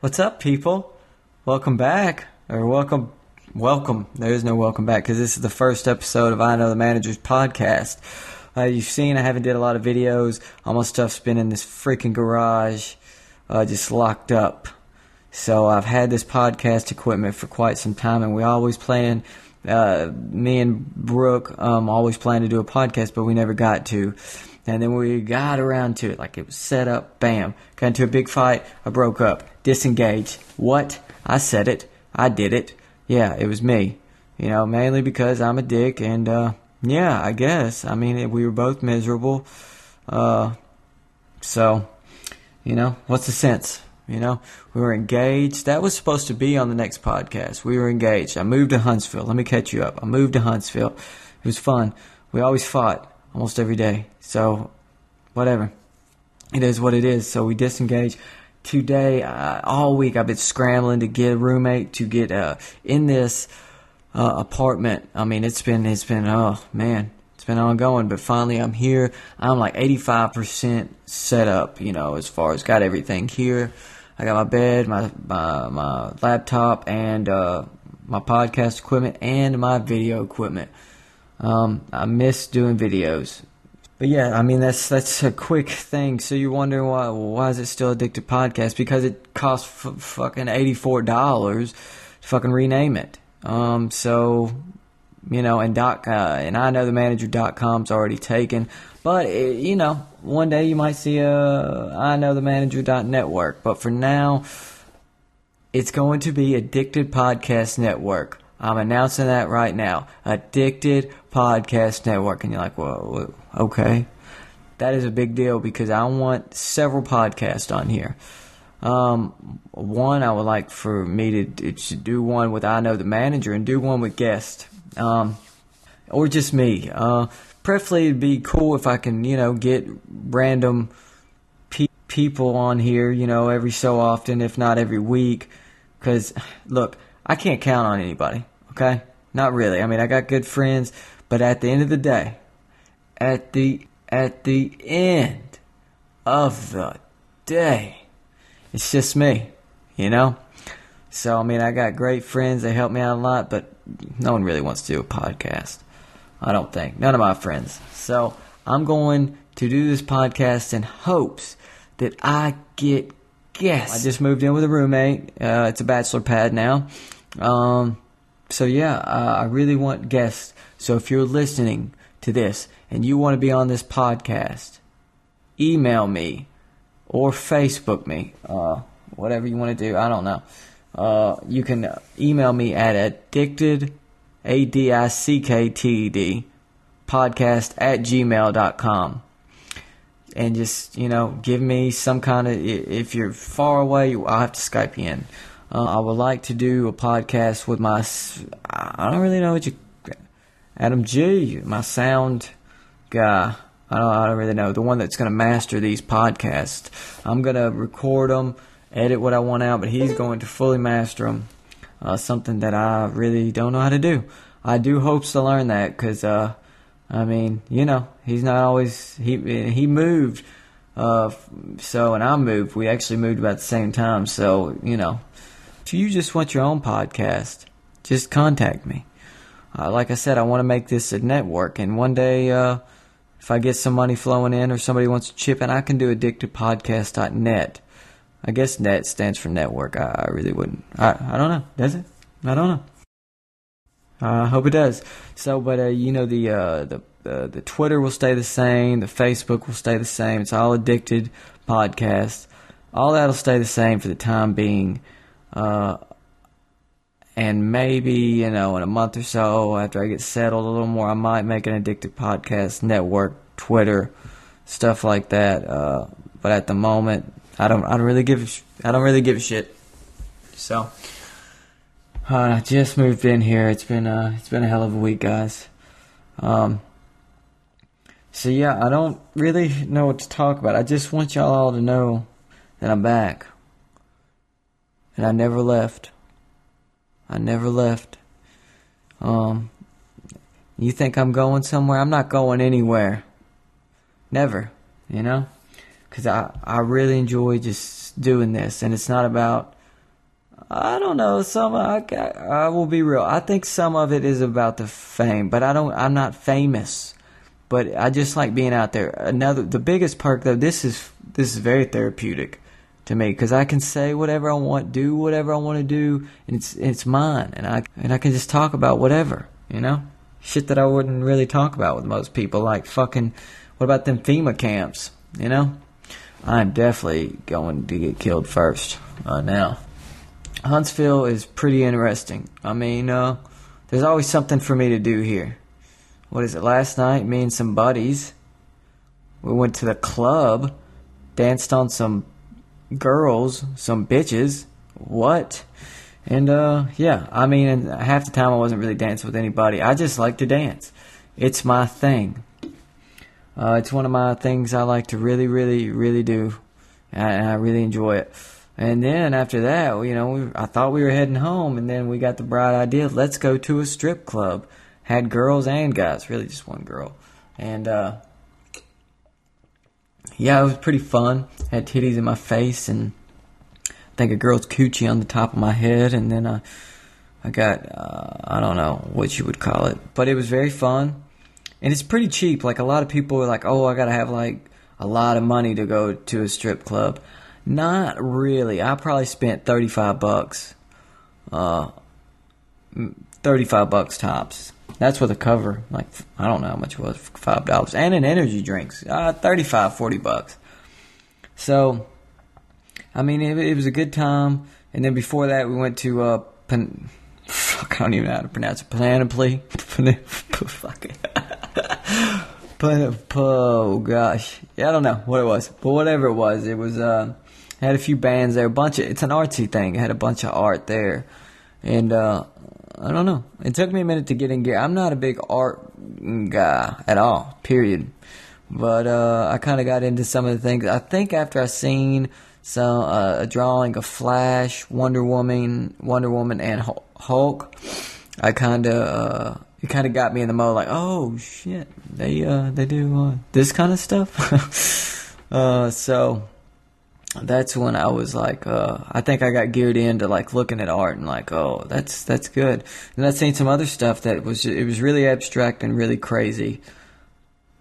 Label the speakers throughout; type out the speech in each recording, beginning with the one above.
Speaker 1: What's up, people? Welcome back. Or welcome. There is no welcome back because this is the first episode of I Know the Manager's podcast. You've seen I haven't did a lot of videos. All my stuff's been in this freaking garage, just locked up. So I've had this podcast equipment for quite some time, and we always plan, me and Brooke always planned to do a podcast, but we never got to. And then we got around to it, like it was set up, bam. Got into a big fight, I broke up, disengaged. What? I said it, I did it. Yeah, it was me. You know, mainly because I'm a dick, and yeah, I guess. I mean, we were both miserable. So, you know, what's the sense? You know, we were engaged. That was supposed to be on the next podcast. We were engaged. I moved to Huntsville. Let me catch you up. I moved to Huntsville. It was fun. We always fought almost every day. So, whatever. It is what it is. So we disengaged. Today, all week, I've been scrambling to get a roommate, to get in this apartment. I mean, it's been, oh, man. It's been ongoing, but finally I'm here. I'm like 85% set up, you know, as far as got everything here. I got my bed, my laptop, and my podcast equipment, and my video equipment. I miss doing videos. But yeah, I mean, that's a quick thing. So you're wondering why is it still Addicted Podcast? Because it costs fucking $84 to fucking rename it. So, you know, and Iknowthemanager.com's already taken. But, you know, one day you might see Iknowthemanager.network. But for now, it's going to be Addicted Podcast Network. I'm announcing that right now. Addicted Podcast Network. And you're like, whoa, okay. That is a big deal because I want several podcasts on here. One, I would like for me to do one with I Know the Manager and do one with guests. Or just me. Preferably it'd be cool if I can, you know, get random people on here, you know, every so often, if not every week. Because, look, I can't count on anybody, okay? Not really. I mean, I got good friends, but at the end of the day, at the end of the day, it's just me, you know? So, I mean, I got great friends. They help me out a lot, but no one really wants to do a podcast. I don't think. None of my friends. So, I'm going to do this podcast in hopes that I get guests. I just moved in with a roommate. It's a bachelor pad now. So, yeah, I really want guests. So, if you're listening to this and you want to be on this podcast, email me or Facebook me. Whatever you want to do. I don't know. You can email me at addicted, ADICKTED, podcast@gmail.com. And just, you know, give me some kind of, if you're far away, I'll have to Skype you in. I would like to do a podcast with I don't really know what Adam G, my sound guy. I don't really know. The one that's going to master these podcasts. I'm going to record them, edit what I want out, but he's going to fully master them. Something that I really don't know how to do. I do hopes to learn that because, I mean, you know, he's not always, he moved, and I moved. We actually moved about the same time, so, you know, if you just want your own podcast, just contact me. Like I said, I want to make this a network, and one day, if I get some money flowing in or somebody wants to chip in, I can do addictedpodcast.net. I guess net stands for network. I really wouldn't. I don't know. Does it? I don't know. I hope it does. So, but you know, the Twitter will stay the same. The Facebook will stay the same. It's all Addicted Podcast. All that'll stay the same for the time being. And maybe, you know, in a month or so, after I get settled a little more, I might make an Addicted Podcast Network, Twitter, stuff like that. But at the moment, I don't really give a shit. So, I just moved in here. It's been a hell of a week, guys. So yeah, I don't really know what to talk about. I just want y'all all to know that I'm back. And I never left. You think I'm going somewhere? I'm not going anywhere. Never, you know? Because I really enjoy just doing this. And it's not about I don't know. I will be real. I think some of it is about the fame, but I'm not famous. But I just like being out there. The biggest perk though, this is very therapeutic to me because I can say whatever I want, do whatever I want to do, and it's mine, and I can just talk about whatever, shit that I wouldn't really talk about with most people, like fucking. What about them FEMA camps? I'm definitely going to get killed first. Now, Huntsville is pretty interesting. I mean, there's always something for me to do here. What is it? Last night, me and some buddies, we went to the club, danced on some girls, some bitches. What? And, yeah, I mean, and half the time I wasn't really dancing with anybody. I just like to dance. It's my thing. It's one of my things I like to really, really, really do. And I really enjoy it. And then after that, I thought we were heading home, and then we got the bright idea, let's go to a strip club. Had girls and guys, really just one girl. And, yeah, it was pretty fun. Had titties in my face, and I think a girl's coochie on the top of my head, and then I got, I don't know what you would call it. But it was very fun. And it's pretty cheap. Like, a lot of people are like, oh, I gotta have, like, a lot of money to go to a strip club. Not really. I probably spent $35. $35 tops. That's with a cover. Like, I don't know how much it was. $5. And an energy drinks. $35, $40. So, I mean, it was a good time. And then before that, we went to, I don't even know how to pronounce it. Panoply. Fuck it. Oh gosh, yeah, I don't know what it was, but whatever it was, had a few bands there, it's an artsy thing. It had a bunch of art there, and I don't know. It took me a minute to get in gear. I'm not a big art guy at all, period. But I kind of got into some of the things. I think after I seen a drawing of Flash, Wonder Woman, and Hulk, I kind of. It kind of got me in the mode, like, oh shit, they do this kind of stuff. So that's when I was like, I think I got geared into like looking at art and like, oh, that's good. And I've seen some other stuff that was really abstract and really crazy,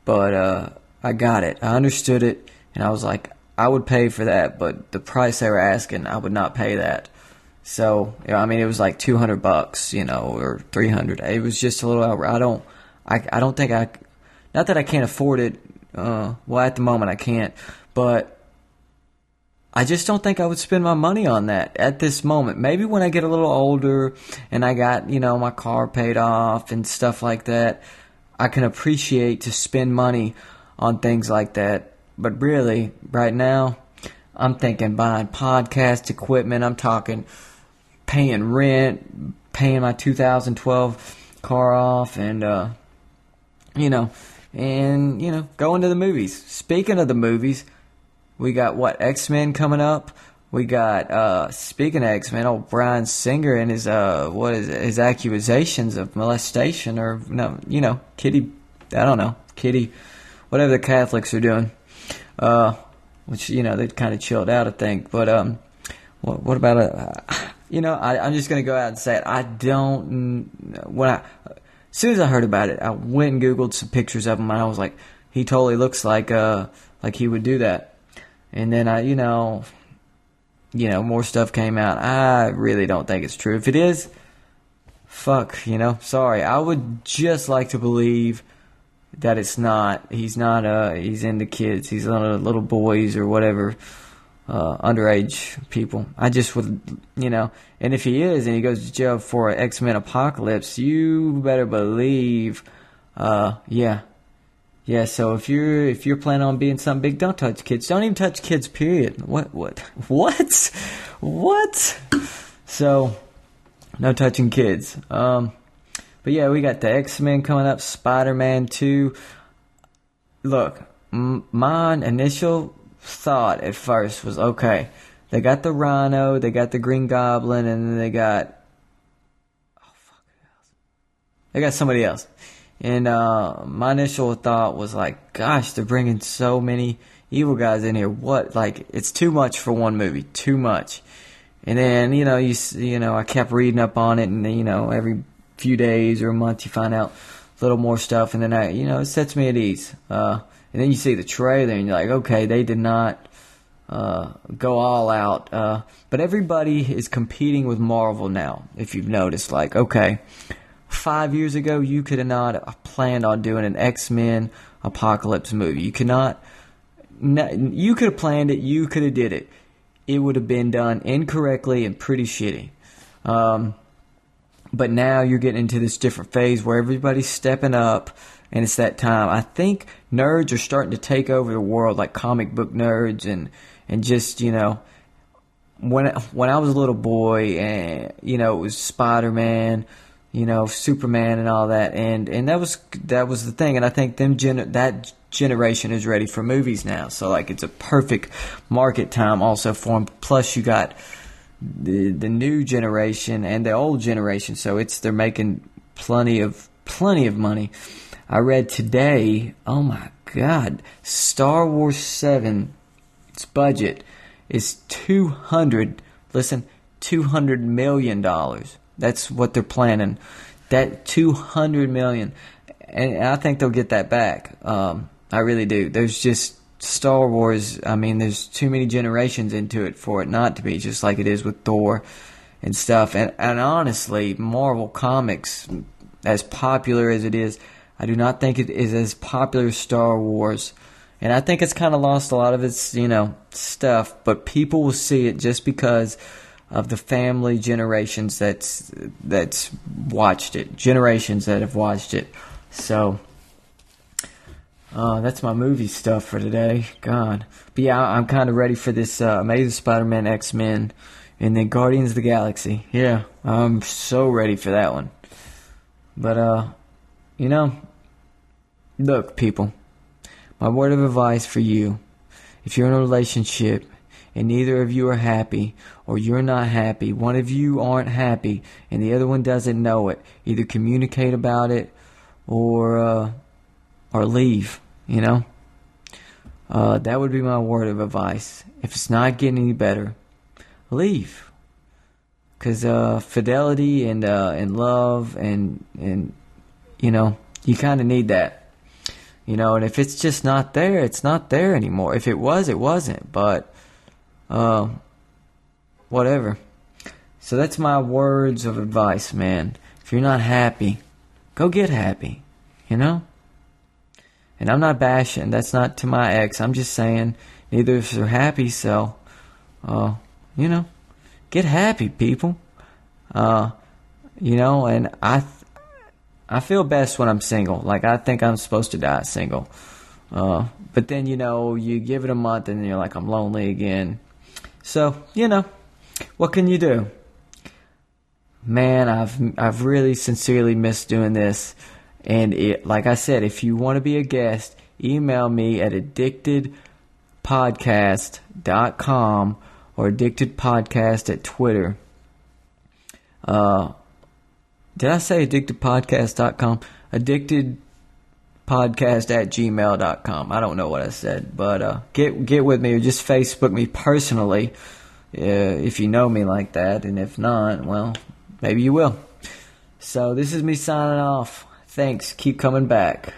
Speaker 1: but I got it, I understood it, and I was like, I would pay for that, but the price they were asking, I would not pay that. So, I mean, it was like $200, or $300. It was just a little I don't think not that I can't afford it. Well, at the moment I can't, but I just don't think I would spend my money on that at this moment. Maybe when I get a little older and I got, my car paid off and stuff like that, I can appreciate to spend money on things like that. But really, right now, I'm thinking buying podcast equipment. I'm talking paying rent, paying my 2012 car off, and going to the movies. Speaking of the movies, we got X-Men coming up. We got speaking of X-Men, old Bryan Singer and his his accusations of molestation, or kitty, I don't know, kitty, whatever the Catholics are doing. Which they kind of chilled out, I think. But what about I'm just gonna go out and say it. I don't. As soon as I heard about it, I went and Googled some pictures of him, and I was like, he totally looks like he would do that. And then more stuff came out. I really don't think it's true. If it is, fuck, sorry. I would just like to believe that it's not. He's not. He's into kids. He's into little boys or whatever. Underage people. I just would, and if he is and he goes to jail for an X-Men apocalypse, you better believe, yeah. So if you're planning on being something big, don't touch kids. Don't even touch kids. Period. What? So, no touching kids. But yeah, we got the X-Men coming up. Spider-Man 2. Look, my initial thought at first was, okay, they got the Rhino, they got the Green Goblin, and then they got somebody else. And my initial thought was like, gosh, they're bringing so many evil guys in here. What? Like, it's too much for one movie. Too much. And then, I kept reading up on it, and, every few days or a month you find out a little more stuff, and then it sets me at ease. And then you see the trailer, and you're like, okay, they did not go all out. But everybody is competing with Marvel now, if you've noticed. Like, okay, 5 years ago, you could have not planned on doing an X-Men Apocalypse movie. You could have planned it, you could have did it. It would have been done incorrectly and pretty shitty. But now you're getting into this different phase where everybody's stepping up, and it's that time. I think nerds are starting to take over the world, like comic book nerds, and just, when I was a little boy, and it was Spider-Man, Superman and all that, and that was the thing. And I think that generation is ready for movies now. So like it's a perfect market time also for them. Plus you got the new generation and the old generation, so they're making plenty of money. I read today, oh my God, Star Wars 7, its budget is $200 million. That's what they're planning. That $200 million, and I think they'll get that back. I really do. There's just Star Wars. I mean, there's too many generations into it for it not to be, just like it is with Thor and stuff. And honestly, Marvel Comics, as popular as it is, I do not think it is as popular as Star Wars. And I think it's kind of lost a lot of its, stuff. But people will see it just because of the family generations that's watched it. Generations that have watched it. So that's my movie stuff for today. God. But yeah, I'm kind of ready for this Amazing Spider-Man, X-Men, and then Guardians of the Galaxy. Yeah, I'm so ready for that one. But, look, people, my word of advice for you, if you're in a relationship and neither of you are happy, or you're not happy, one of you aren't happy, and the other one doesn't know it, either communicate about it or leave, that would be my word of advice. If it's not getting any better, leave. Because fidelity and love and you kind of need that. And if it's just not there, it's not there anymore. If it was, it wasn't. But whatever. So that's my words of advice, man. If you're not happy, go get happy. And I'm not bashing. That's not to my ex. I'm just saying neither of us are happy. So, get happy, people. And I feel best when I'm single. Like, I think I'm supposed to die single. But then, you give it a month and you're like, I'm lonely again. So, what can you do? Man, I've really sincerely missed doing this. And like I said, if you want to be a guest, email me at addictedpodcast.com or addictedpodcast at Twitter. Did I say addictedpodcast.com? Addictedpodcast@gmail.com. I don't know what I said, but get with me or just Facebook me personally if you know me like that, and if not, well, maybe you will. So this is me signing off. Thanks. Keep coming back.